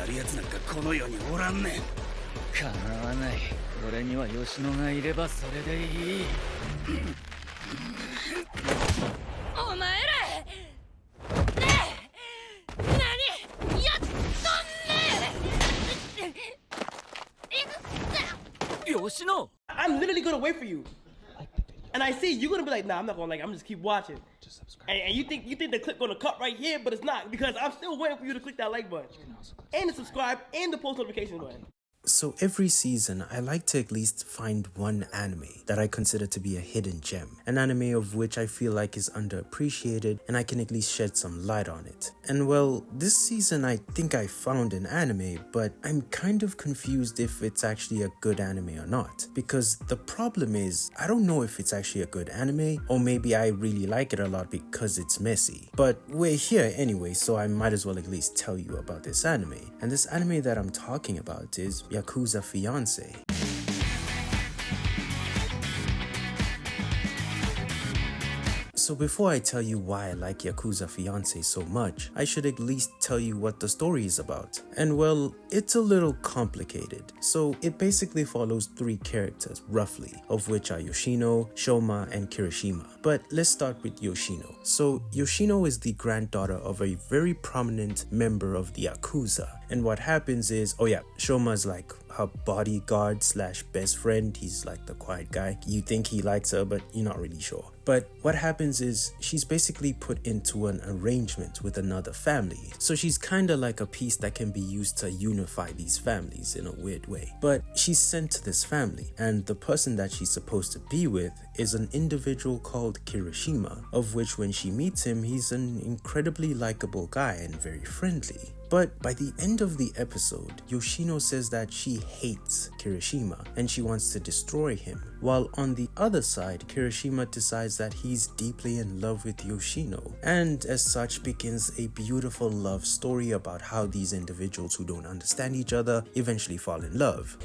るやつなんかこの世におらんねん。構わない。俺には吉野がいればそれでいい。お前らねえ、何やっとんねえ。Yoshino! I'm literally gonna wait for you. And I see you're gonna be like, nah, I'm not gonna like it. I'm just keep watching. Just subscribe. And you think the clip gonna cut right here, but it's not because I'm still waiting for you to click that like button. And the subscribe and the post notification button. So every season, I like to at least find one anime that I consider to be a hidden gem, an anime of which I feel like is underappreciated and I can at least shed some light on it. And well, this season I think I found an anime, but I'm kind of confused if it's actually a good anime or not, because the problem is I don't know if it's actually a good anime, or maybe I really like it a lot because it's messy. But we're here anyway, so I might as well at least tell you about this anime. And this anime that I'm talking about is Yakuza Fiancé. So before I tell you why I like Yakuza Fiancé so much, I should at least tell you what the story is about. And well, it's a little complicated. So it basically follows three characters roughly, of which are Yoshino, Shoma, and Kirishima. But let's start with Yoshino. So Yoshino is the granddaughter of a very prominent member of the Yakuza. And what happens is, oh yeah, Shoma's like her bodyguard slash best friend. He's like the quiet guy. You think he likes her, but you're not really sure. But what happens is she's basically put into an arrangement with another family. So she's kind of like a piece that can be used to unify these families in a weird way. But she's sent to this family, and the person that she's supposed to be with is an individual called Kirishima, of which when she meets him, he's an incredibly likable guy and very friendly. But by the end of the episode, Yoshino says that she hates Kirishima and she wants to destroy him. While on the other side, Kirishima decides that he's deeply in love with Yoshino. And as such begins a beautiful love story about how these individuals who don't understand each other eventually fall in love.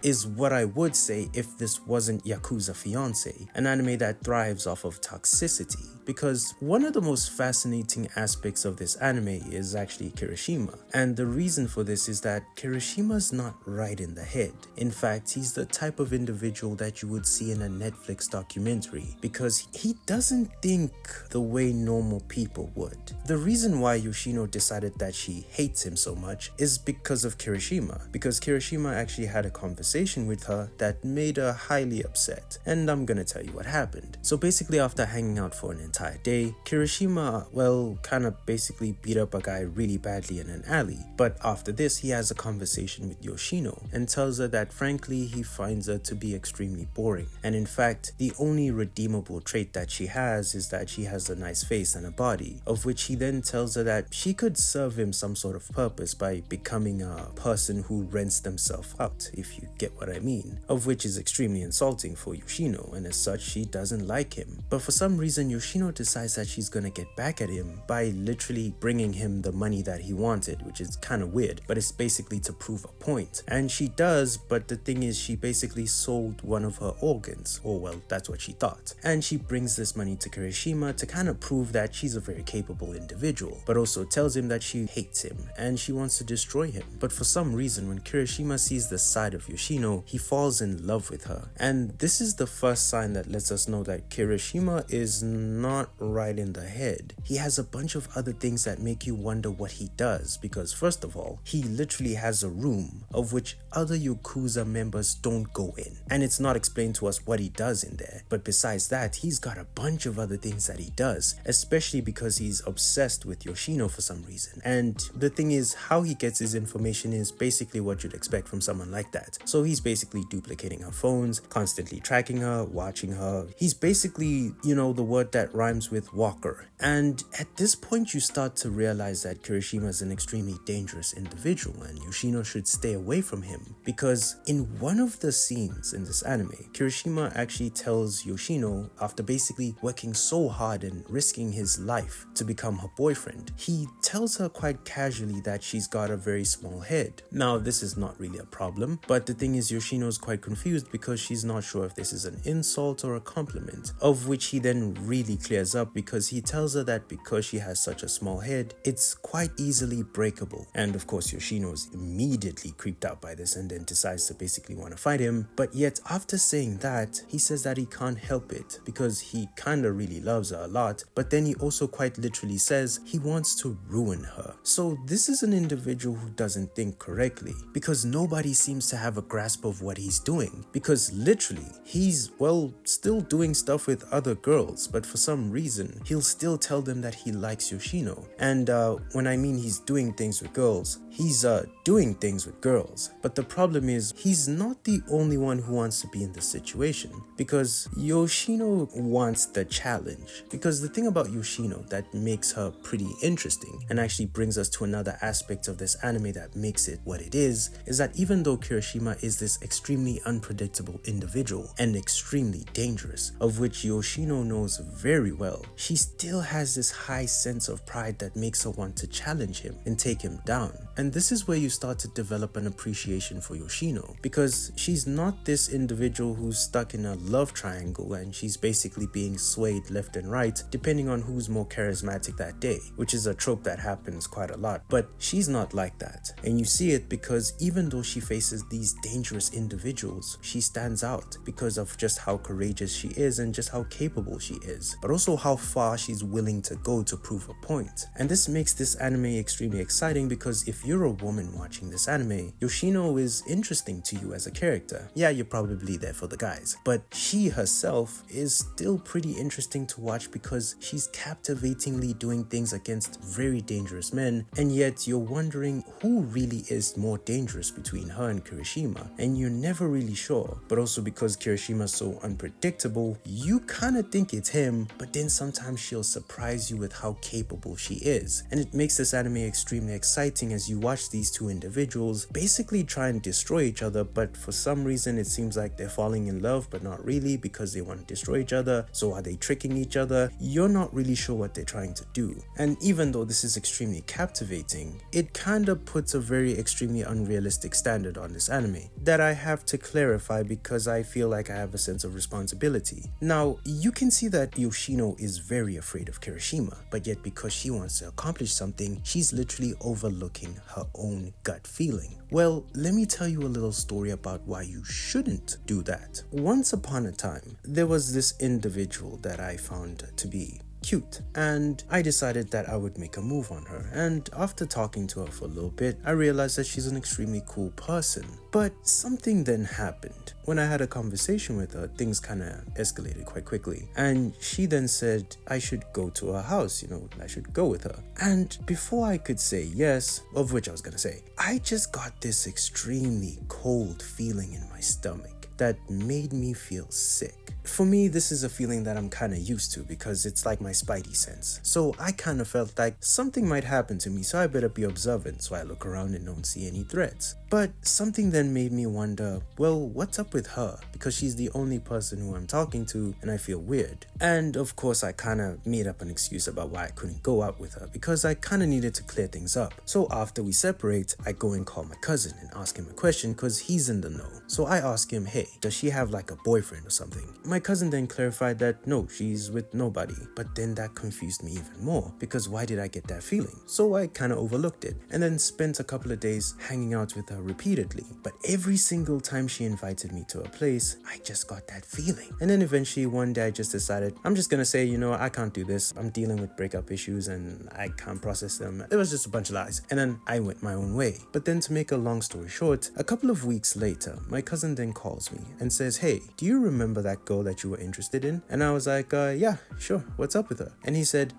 Is what I would say if this wasn't Yakuza Fiancé, an anime that thrives off of toxicity. Because one of the most fascinating aspects of this anime is actually Kirishima. And the reason for this is that Kirishima's not right in the head. In fact, he's the type of individual that you would see in a Netflix documentary, because he doesn't think the way normal people would. The reason why Yoshino decided that she hates him so much is because of Kirishima, because Kirishima actually had a conversation with her that made her highly upset. And I'm gonna tell you what happened. So basically, after hanging out for an entire day, Kirishima, well, kind of basically beat up a guy really badly in an alley. But after this, he has a conversation with Yoshino and tells her that frankly, he finds her to be extremely boring. And in fact, the only redeemable trait that she has is that she has a nice face and a body, of which he then tells her that she could serve him some sort of purpose by becoming a person who rents themselves out, if you get what I mean, of which is extremely insulting for Yoshino, and as such, she doesn't like him. But for some reason, Yoshino decides that she's gonna get back at him by literally bringing him the money that he wanted, which is kind of weird, but it's basically to prove a point. And she does, but the thing is, she basically sold one of her organs, or well, that's what she thought. And she brings this money to Kirishima to kind of prove that she's a very capable individual, but also tells him that she hates him and she wants to destroy him. But for some reason, when Kirishima sees the side of Yoshino, he falls in love with her. And this is the first sign that lets us know that Kirishima is not right in the head. He has a bunch of other things that make you wonder what he does, because first of all, he literally has a room of which other Yakuza members don't go in, and it's not explained to us what he does in there. But besides that, he's got a bunch of other things that he does, especially because he's obsessed with Yoshino for some reason. And the thing is, how he gets his information is basically what you'd expect from someone like that. So he's basically duplicating her phones, constantly tracking her, watching her. He's basically, you know, the word that rhymes with walker. And at this point, you start to realize that Kirishima is an extremely dangerous individual and Yoshino should stay away from him, because in one of the scenes in this anime, Kirishima actually tells Yoshino, after basically working so hard and risking his life to become her boyfriend, he tells her quite casually that she's got a very small head. Now, this is not really a problem, but the thing is, Yoshino's quite confused because she's not sure if this is an insult or a compliment, of which he then really clearly clears up because he tells her that because she has such a small head, it's quite easily breakable. And of course, Yoshino's immediately creeped out by this and then decides to basically want to fight him. But yet after saying that, he says that he can't help it because he kinda really loves her a lot, but then he also quite literally says he wants to ruin her. So this is an individual who doesn't think correctly because nobody seems to have a grasp of what he's doing, because literally he's, well, still doing stuff with other girls, but for some reason he'll still tell them that he likes Yoshino. And when I mean he's doing things with girls, he's doing things with girls. But the problem is he's not the only one who wants to be in this situation, because Yoshino wants the challenge. Because the thing about Yoshino that makes her pretty interesting and actually brings us to another aspect of this anime that makes it what it is that even though Kirishima is this extremely unpredictable individual and extremely dangerous, of which Yoshino knows very well, she still has this high sense of pride that makes her want to challenge him and take him down. And this is where you start to develop an appreciation for Yoshino, because she's not this individual who's stuck in a love triangle and she's basically being swayed left and right depending on who's more charismatic that day, which is a trope that happens quite a lot. But she's not like that, and you see it because even though she faces these dangerous individuals, she stands out because of just how courageous she is and just how capable she is, but also how far she's willing to go to prove a point. And this makes this anime extremely exciting because if you're a woman watching this anime, Yoshino is interesting to you as a character. Yeah, you're probably there for the guys, but she herself is still pretty interesting to watch because she's captivatingly doing things against very dangerous men, and yet you're wondering who really is more dangerous between her and Kirishima, and you're never really sure. But also because Kirishima's so unpredictable, you kind of think it's him, but then sometimes she'll surprise you with how capable she is. And it makes this anime extremely exciting as you watch these two individuals basically try and destroy each other, but for some reason it seems like they're falling in love, but not really, because they want to destroy each other. So are they tricking each other? You're not really sure what they're trying to do. And even though this is extremely captivating, it kind of puts a very extremely unrealistic standard on this anime that I have to clarify because I feel like I have a sense of responsibility. Now, you can see that Yoshino is very afraid of Kirishima, but yet because she wants to accomplish something, she's literally overlooking her own gut feeling. Well, let me tell you a little story about why you shouldn't do that. Once upon a time, there was this individual that I found to be cute, and I decided that I would make a move on her. And after talking to her for a little bit, I realized that she's an extremely cool person. But something then happened. When I had a conversation with her, things kind of escalated quite quickly, and she then said I should go to her house, I should go with her. And before I could say yes, of which I was gonna say, I just got this extremely cold feeling in my stomach that made me feel sick. For me, this is a feeling that I'm kind of used to because it's like my spidey sense. So I kind of felt like something might happen to me, so I better be observant. So I look around and don't see any threats. But something then made me wonder, well, what's up with her? Because she's the only person who I'm talking to and I feel weird. And of course, I kind of made up an excuse about why I couldn't go out with her because I kind of needed to clear things up. So after we separate, I go and call my cousin and ask him a question because he's in the know. So I ask him, hey, does she have like a boyfriend or something? My cousin then clarified that no, she's with nobody. But then that confused me even more because why did I get that feeling? So I kind of overlooked it and then spent a couple of days hanging out with her repeatedly. But every single time she invited me to a place, I just got that feeling. And then eventually one day I just decided, I'm just gonna say, I can't do this. I'm dealing with breakup issues and I can't process them. It was just a bunch of lies. And then I went my own way. But then to make a long story short, a couple of weeks later, my cousin then calls me and says, hey, do you remember that girl that you were interested in? And I was like, yeah, sure. What's up with her? And he said,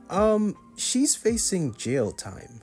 she's facing jail time.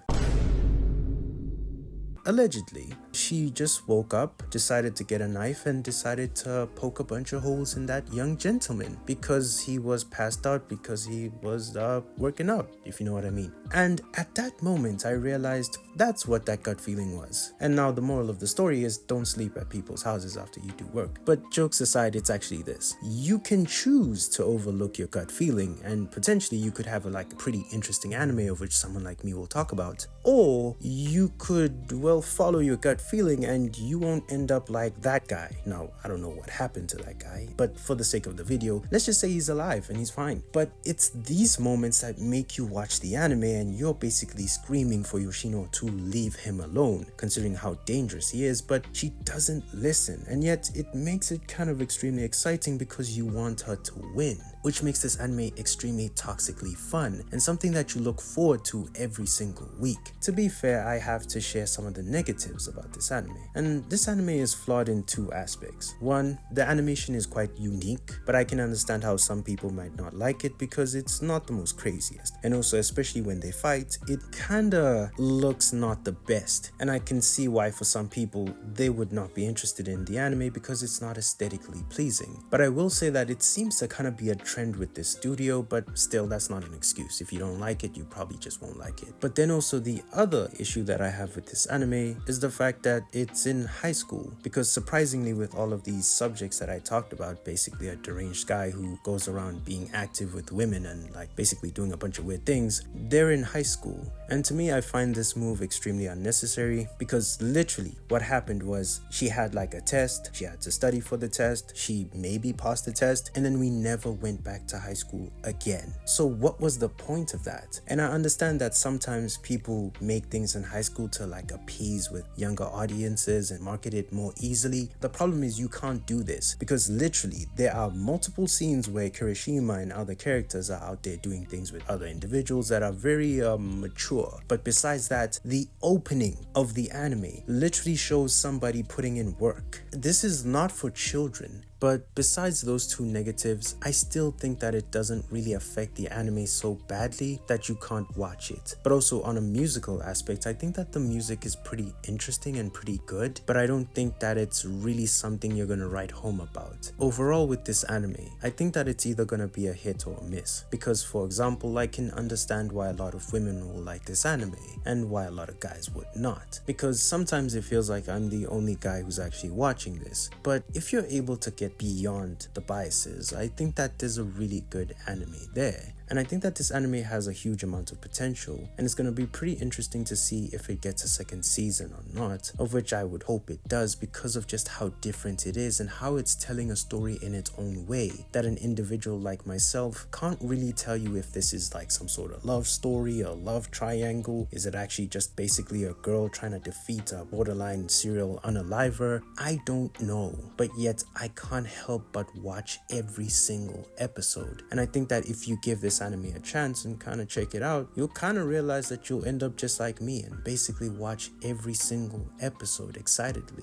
Allegedly, she just woke up, decided to get a knife, and decided to poke a bunch of holes in that young gentleman because he was passed out because he was working out, if you know what I mean. And at that moment, I realized that's what that gut feeling was. And now the moral of the story is don't sleep at people's houses after you do work. But jokes aside, it's actually this. You can choose to overlook your gut feeling and potentially you could have a pretty interesting anime of which someone like me will talk about. Or you could, well, follow your gut feeling and you won't end up like that guy. Now, I don't know what happened to that guy, but for the sake of the video, let's just say he's alive and he's fine. But it's these moments that make you watch the anime and you're basically screaming for Yoshino to leave him alone, considering how dangerous he is, but she doesn't listen, and yet it makes it kind of extremely exciting because you want her to win, which makes this anime extremely toxically fun and something that you look forward to every single week. To be fair, I have to share some of the negatives about this anime, and this anime is flawed in two aspects. One, the animation is quite unique, but I can understand how some people might not like it because it's not the most craziest, and also especially when they fight, it kinda looks not the best, and I can see why for some people they would not be interested in the anime because it's not aesthetically pleasing. But I will say that it seems to kind of be a trend with this studio, but still, that's not an excuse. If you don't like it, you probably just won't like it. But then also the other issue that I have with this anime is the fact that it's in high school, because surprisingly, with all of these subjects that I talked about, basically a deranged guy who goes around being active with women and like basically doing a bunch of weird things, they're in high school. And to me, I find this move extremely unnecessary because literally what happened was she had like a test, she had to study for the test, she maybe passed the test, and then we never went back to high school again. So what was the point of that? And I understand that sometimes people make things in high school to like appease with younger audiences and market it more easily. The problem is you can't do this because literally there are multiple scenes where Kirishima and other characters are out there doing things with other individuals that are very mature. But besides that, the opening of the anime literally shows somebody putting in work. This is not for children. But besides those two negatives, I still think that it doesn't really affect the anime so badly that you can't watch it. But also on a musical aspect, I think that the music is pretty interesting and pretty good, but I don't think that it's really something you're gonna write home about. Overall with this anime, I think that it's either gonna be a hit or a miss. Because for example, I can understand why a lot of women will like this anime and why a lot of guys would not. Because sometimes it feels like I'm the only guy who's actually watching this. But if you're able to get beyond the biases, I think that there's a really good anime there. And I think that this anime has a huge amount of potential, and it's going to be pretty interesting to see if it gets a second season or not, of which I would hope it does because of just how different it is and how it's telling a story in its own way that an individual like myself can't really tell you if this is like some sort of love story or love triangle. Is it actually just basically a girl trying to defeat a borderline serial unaliver? I don't know, but yet I can't help but watch every single episode. And I think that if you give this anime a chance and kind of check it out, you'll kind of realize that you'll end up just like me and basically watch every single episode excitedly.